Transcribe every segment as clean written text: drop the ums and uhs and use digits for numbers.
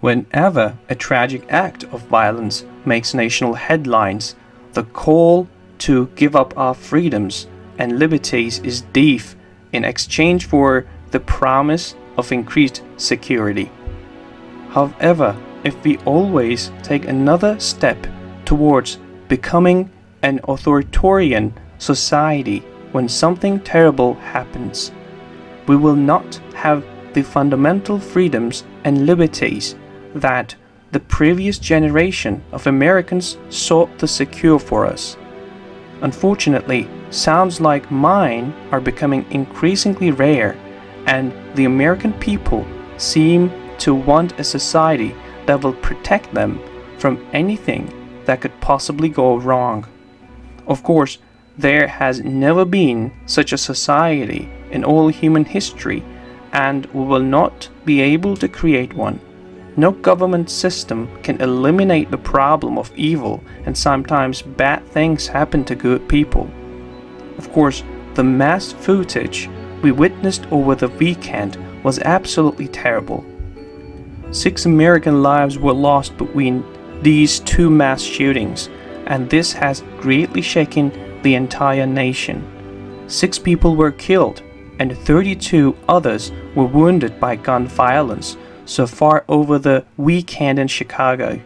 Whenever a tragic act of violence makes national headlines, the call to give up our freedoms and liberties is deaf in exchange for the promise of increased security. However, if we always take another step towards becoming an authoritarian society when something terrible happens, we will not have the fundamental freedoms and liberties that the previous generation of Americans sought to secure for us. Unfortunately, sounds like mine are becoming increasingly rare, and the American people seem to want a society that will protect them from anything that could possibly go wrong. Of course, there has never been such a society in all human history, and we will not be able to create one. No government system can eliminate the problem of evil, and sometimes bad things happen to good people. Of course, the mass footage we witnessed over the weekend was absolutely terrible. 6 American lives were lost between these 2 mass shootings, and this has greatly shaken the entire nation. 6 people were killed, and 32 others were wounded by gun violence so far over the weekend in Chicago.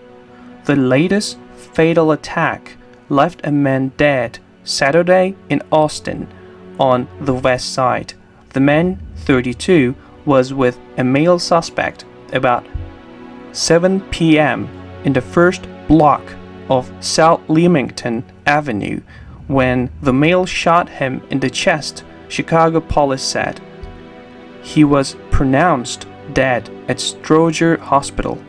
The latest fatal attack left a man dead Saturday in Austin on the west side. The man, 32, was with a male suspect about 7 p.m. in the first block of South Leamington Avenue when the male shot him in the chest, Chicago police said. He was pronounced dead at Stroger Hospital.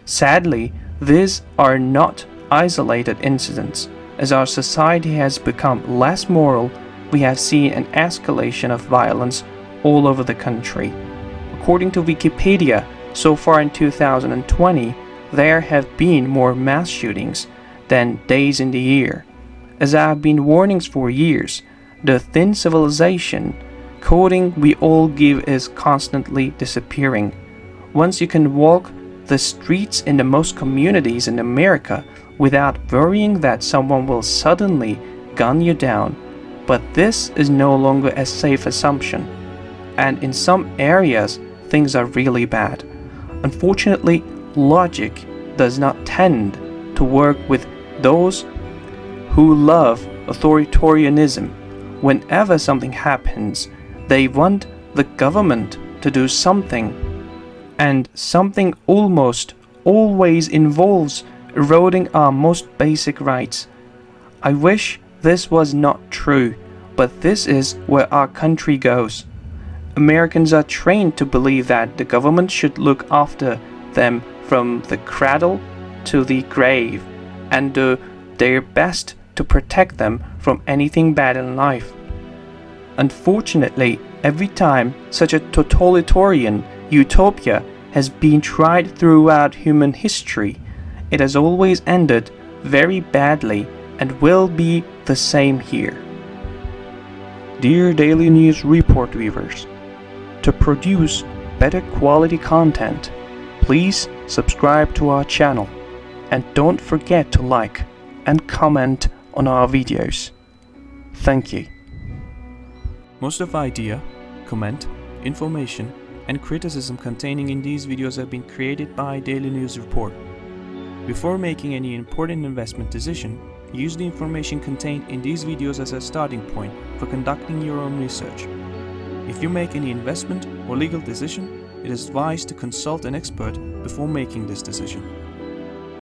Sadly, these are not isolated incidents. As our society has become less moral, we have seen an escalation of violence all over the country. According to Wikipedia, so far in 2020, there have been more mass shootings than days in the year. As there have been warnings for years, the thin civilization coding we all give is constantly disappearing. Once you can walk the streets in the most communities in America without worrying that someone will suddenly gun you down, but this is no longer a safe assumption, and in some areas things are really bad. Unfortunately, logic does not tend to work with those who love authoritarianism. Whenever something happens, they want the government to do something, and something almost always involves eroding our most basic rights. I wish this was not true, but this is where our country goes. Americans are trained to believe that the government should look after them from the cradle to the grave and do their best to protect them from anything bad in life. Unfortunately, every time such a totalitarian utopia has been tried throughout human history, it has always ended very badly and will be the same here. Dear Daily News Report viewers, to produce better quality content, please subscribe to our channel and don't forget to like and comment on our videos. Thank you. Most of the idea, comment, information, and criticism containing in these videos have been created by Daily News Report. Before making any important investment decision, use the information contained in these videos as a starting point for conducting your own research. If you make any investment or legal decision, it is advised to consult an expert before making this decision.